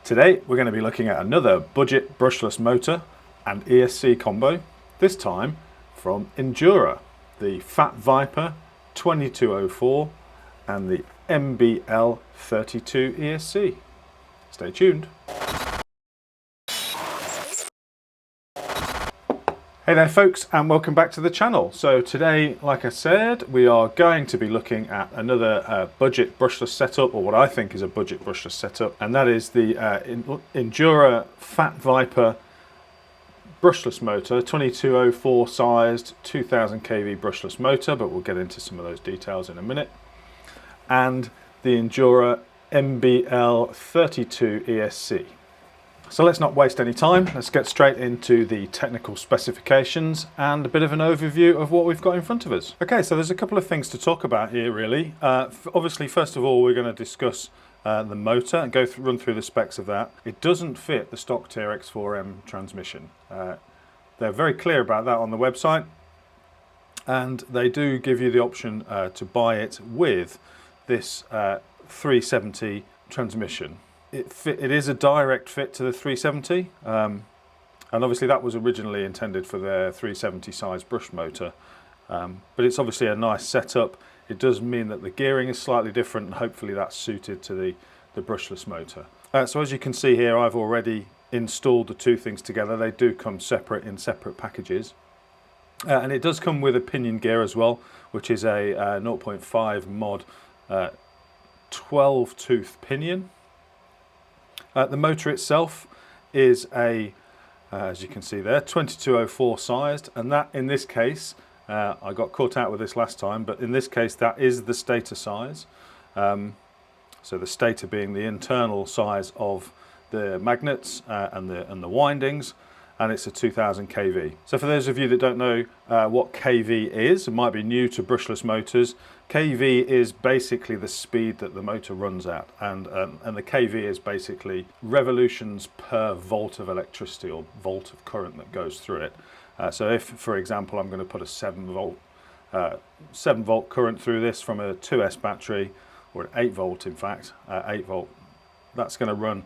Today we're going to be looking at another budget brushless motor and ESC combo, this time from Injora, the Fat Viper 2204 and the MBL32 ESC. Stay tuned. Hey there folks, and welcome back to the channel. So today, like I said, we are going to be looking at another budget brushless setup, or what I think is a budget brushless setup, and that is the Injora Fat Viper brushless motor, 2204 sized 2000 kV brushless motor, but we'll get into some of those details in a minute, and the Injora MBL32 ESC. So let's not waste any time, let's get straight into the technical specifications and a bit of an overview of what we've got in front of us. Okay, so there's a couple of things to talk about here really. Obviously, first of all, we're going to discuss the motor and run through the specs of that. It doesn't fit the stock TRX4M transmission. They're very clear about that on the website, and they do give you the option to buy it with this 370 transmission. It is a direct fit to the 370, and obviously that was originally intended for their 370 size brush motor, but it's obviously a nice setup. It does mean that the gearing is slightly different, and hopefully that's suited to the brushless motor. So as you can see here, I've already installed the two things together. They do come separate in separate packages, and it does come with a pinion gear as well, which is a 0.5 mod 12 tooth pinion. The motor itself is a, as you can see there, 2204 sized, and that in this case, I got caught out with this last time, but in this case that is the stator size. So the stator being the internal size of the magnets and the windings, and it's a 2000 kV. So for those of you that don't know what kV is, it might be new to brushless motors. kV is basically the speed that the motor runs at, and the kV is basically revolutions per volt of electricity or volt of current that goes through it. So if, for example, I'm going to put a 7 volt current through this from a 2S battery, or an 8 volt in fact, 8 volt, that's going to run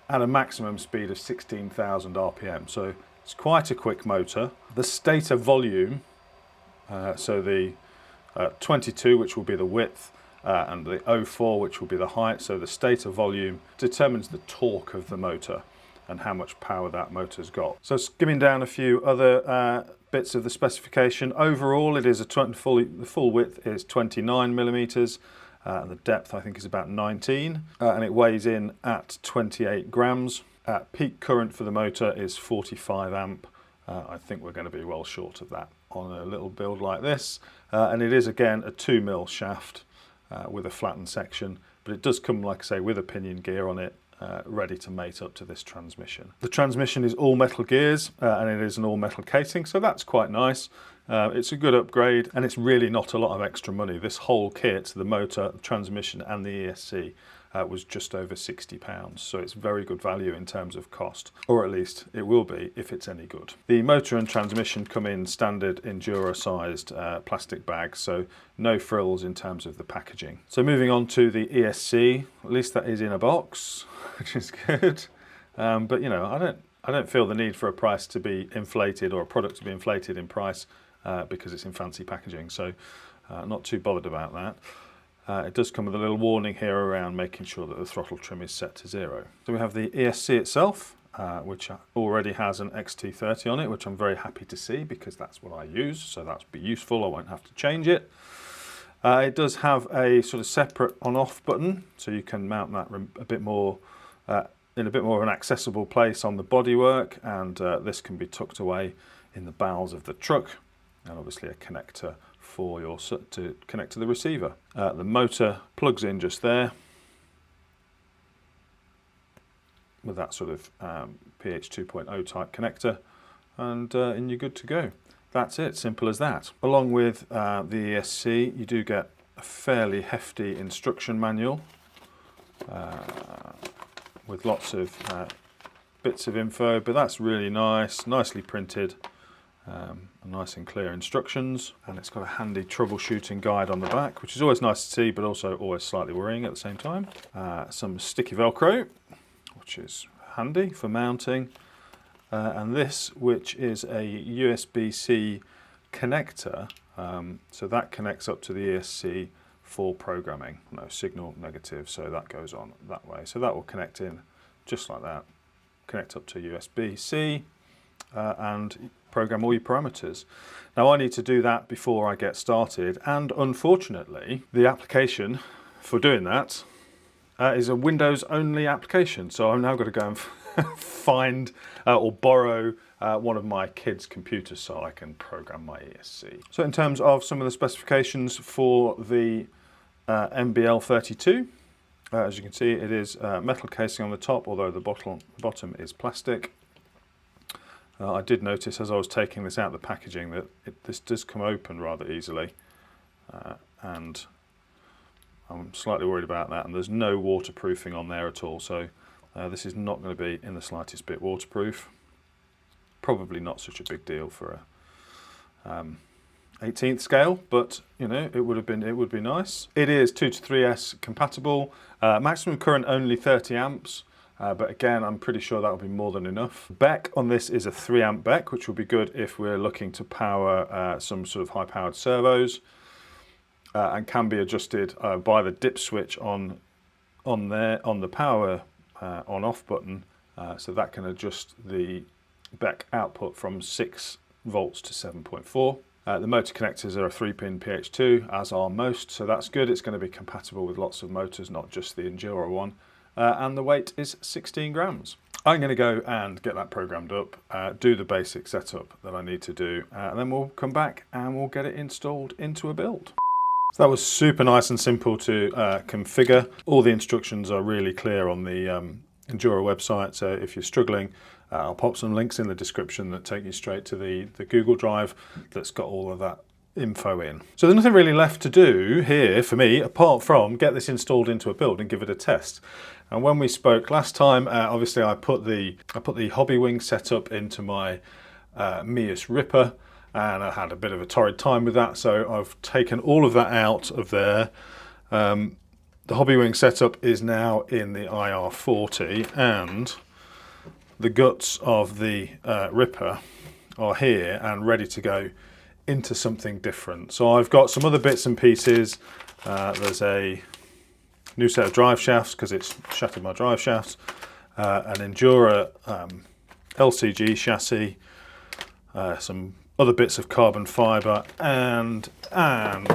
at a maximum speed of 16,000 RPM. So it's quite a quick motor. The stator volume, so the 22, which will be the width, and the 04, which will be the height, so the stator volume determines the torque of the motor and how much power that motor's got. So skimming down a few other bits of the specification, overall it is the full width is 29 millimeters, and the depth I think is about 19, and it weighs in at 28 grams. Peak current for the motor is 45 amp. I think we're going to be well short of that on a little build like this, and it is again a 2mm shaft with a flattened section, but it does come, like I say, with a pinion gear on it, ready to mate up to this transmission. The transmission is all metal gears, and it is an all metal casing, so that's quite nice. It's a good upgrade, and it's really not a lot of extra money. This whole kit, the motor, the transmission and the ESC, was just over £60, so it's very good value in terms of cost, or at least it will be if it's any good. The motor and transmission come in standard Injora sized plastic bags, so no frills in terms of the packaging. So moving on to the ESC, at least that is in a box, which is good, but you know, I don't feel the need for a price to be inflated, or a product to be inflated in price because it's in fancy packaging, so not too bothered about that. It does come with a little warning here around making sure that the throttle trim is set to 0. So we have the ESC itself, which already has an XT30 on it, which I'm very happy to see because that's what I use, so that'll be useful. I won't have to change it. It does have a sort of separate on-off button, so you can mount that a bit more in a bit more of an accessible place on the bodywork, and this can be tucked away in the bowels of the truck, and obviously a connector for to connect to the receiver. The motor plugs in just there with that sort of PH 2.0 type connector, and you're good to go. That's it, simple as that. Along with the ESC, you do get a fairly hefty instruction manual with lots of bits of info, but that's really nice, nicely printed. Nice and clear instructions, and it's got a handy troubleshooting guide on the back, which is always nice to see, but also always slightly worrying at the same time. Some sticky Velcro, which is handy for mounting, and this, which is a USB-C connector, so that connects up to the ESC for programming. No signal negative, so that goes on that way. So that will connect in just like that, connect up to USB-C and program all your parameters. Now I need to do that before I get started, and unfortunately the application for doing that is a Windows only application, so I'm now going to go and find or borrow one of my kids' computers so I can program my ESC. So in terms of some of the specifications for the MBL32, as you can see, it is metal casing on the top, although the bottom is plastic. I did notice as I was taking this out of the packaging that this does come open rather easily, and I'm slightly worried about that, and there's no waterproofing on there at all, so this is not going to be in the slightest bit waterproof. Probably not such a big deal for a 18th scale, but you know, it would be nice. It is 2 to 3S compatible, maximum current only 30 amps. But again, I'm pretty sure that will be more than enough. Bec on this is a 3 amp bec, which will be good if we're looking to power some sort of high powered servos, and can be adjusted by the dip switch on the power on off button, so that can adjust the bec output from 6 volts to 7.4. The motor connectors are a 3-pin PH2, as are most, so that's good. It's going to be compatible with lots of motors, not just the Injora one. And the weight is 16 grams. I'm going to go and get that programmed up, do the basic setup that I need to do, and then we'll come back and we'll get it installed into a build. So that was super nice and simple to configure. All the instructions are really clear on the Injora website, so if you're struggling, I'll pop some links in the description that take you straight to the Google Drive that's got all of that info in. So there's nothing really left to do here for me apart from get this installed into a build and give it a test. And when we spoke last time, obviously I put the Hobby Wing setup into my Mius Ripper, and I had a bit of a torrid time with that, so I've taken all of that out of there. The Hobby Wing setup is now in the IR40, and the guts of the Ripper are here and ready to go into something different. So I've got some other bits and pieces. There's a new set of drive shafts because it's shattered my drive shafts, an Injora LCG chassis, some other bits of carbon fibre, and an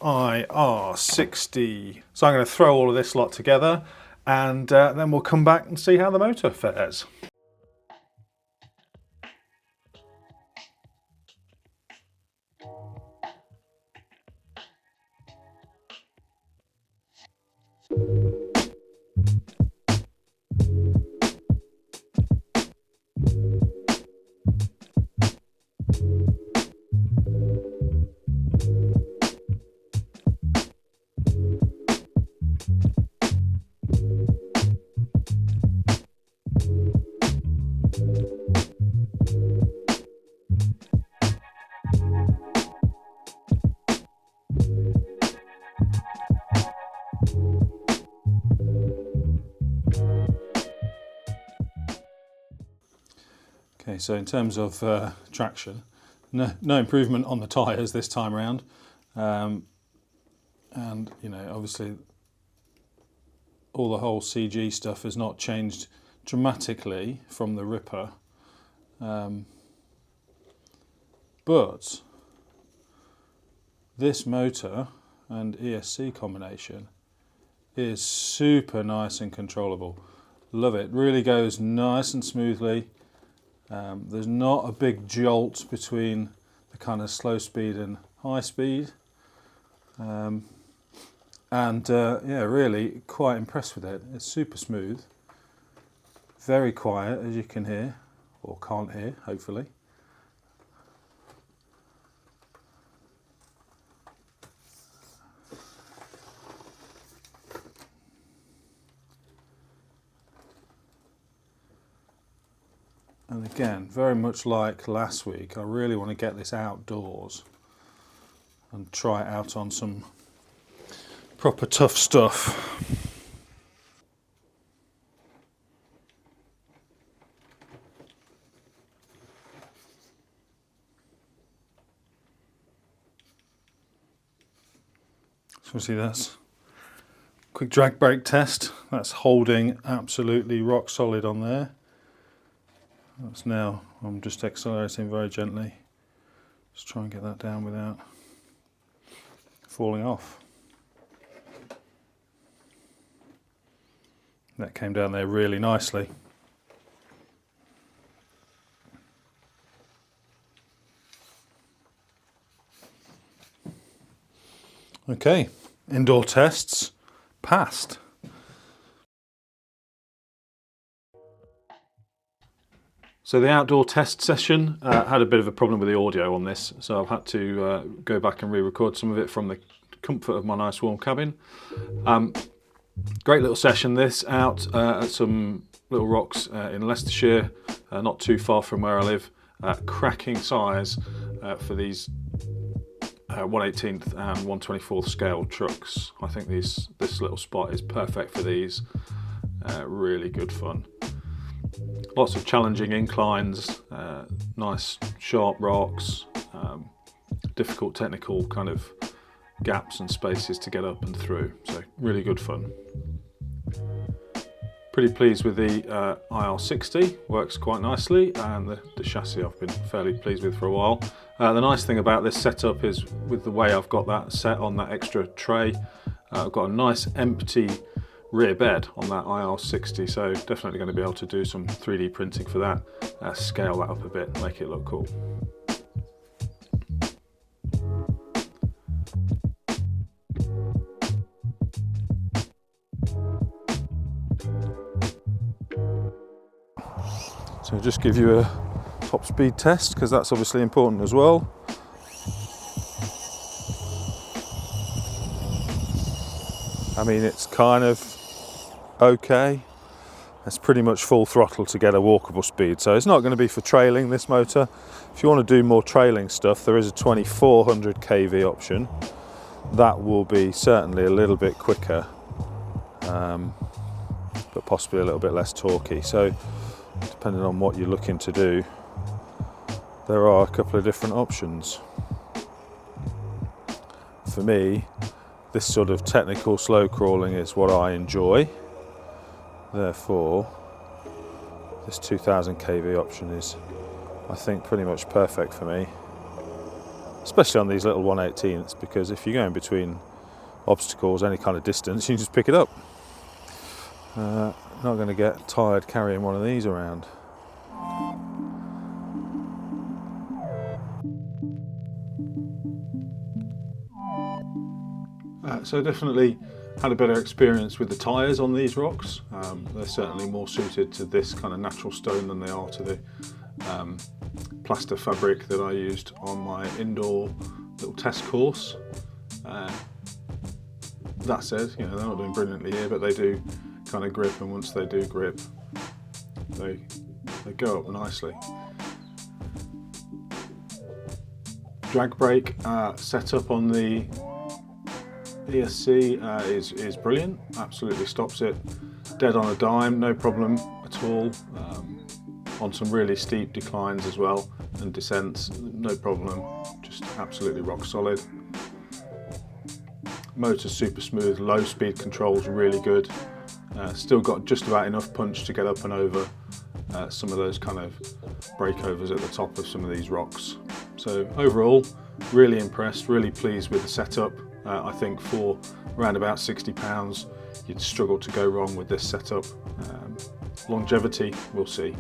IR60. So I'm going to throw all of this lot together, and then we'll come back and see how the motor fares. Okay, so in terms of traction, no improvement on the tyres this time around, and you know, obviously all the whole CG stuff has not changed dramatically from the Ripper, but this motor and ESC combination is super nice and controllable. Love it, really goes nice and smoothly. There's not a big jolt between the kind of slow speed and high speed, and yeah, really quite impressed with it. It's super smooth, very quiet, as you can hear, or can't hear, hopefully. And again, very much like last week, I really want to get this outdoors and try it out on some proper tough stuff. So see, that's quick drag brake test. That's holding absolutely rock solid on there. That's now, I'm just accelerating very gently. Just try and get that down without falling off. That came down there really nicely. Okay, indoor tests passed. So the outdoor test session had a bit of a problem with the audio on this, so I've had to go back and re-record some of it from the comfort of my nice warm cabin. Great little session this, out at some little rocks in Leicestershire, not too far from where I live. Cracking size for these 1/18th and 1/24th scale trucks. I think this little spot is perfect for these. Really good fun. Lots of challenging inclines, nice sharp rocks, difficult technical kind of gaps and spaces to get up and through, so really good fun. Pretty pleased with the IR60, works quite nicely, and the chassis I've been fairly pleased with for a while. The nice thing about this setup is with the way I've got that set on that extra tray, I've got a nice empty rear bed on that IR60, so definitely going to be able to do some 3D printing for that, scale that up a bit, make it look cool. So just give you a top speed test, because that's obviously important as well. I mean, it's kind of okay. It's pretty much full throttle to get a walkable speed, so it's not going to be for trailing, this motor. If you want to do more trailing stuff, there is a 2400 kV option. That will be certainly a little bit quicker, but possibly a little bit less torquey. So depending on what you're looking to do, there are a couple of different options. For me, this sort of technical slow crawling is what I enjoy. Therefore, this 2000 kV option is, I think, pretty much perfect for me. Especially on these little 1/18ths, because if you're going between obstacles, any kind of distance, you can just pick it up. Not going to get tired carrying one of these around. So definitely had a better experience with the tyres on these rocks. They're certainly more suited to this kind of natural stone than they are to the plaster fabric that I used on my indoor little test course. That said, you know, they're not doing brilliantly here, but they do kind of grip, and once they do grip, they go up nicely. Drag brake setup on the ESC is brilliant, absolutely stops it dead on a dime, no problem at all. On some really steep declines as well and descents, no problem, just absolutely rock solid. Motor's super smooth, low speed control's really good. Still got just about enough punch to get up and over some of those kind of breakovers at the top of some of these rocks. So overall, really impressed, really pleased with the setup. I think for around about £60, you'd struggle to go wrong with this setup. Longevity, we'll see.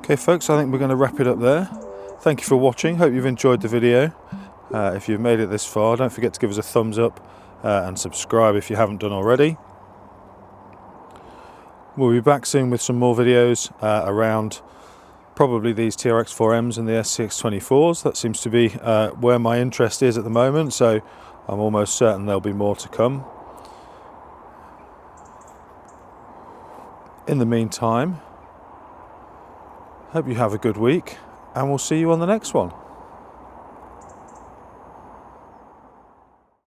Okay folks, I think we're going to wrap it up there. Thank you for watching, hope you've enjoyed the video. If you've made it this far, don't forget to give us a thumbs up and subscribe if you haven't done already. We'll be back soon with some more videos around probably these TRX4Ms and the SCX24s. That seems to be where my interest is at the moment, so I'm almost certain there'll be more to come. In the meantime, hope you have a good week, and we'll see you on the next one.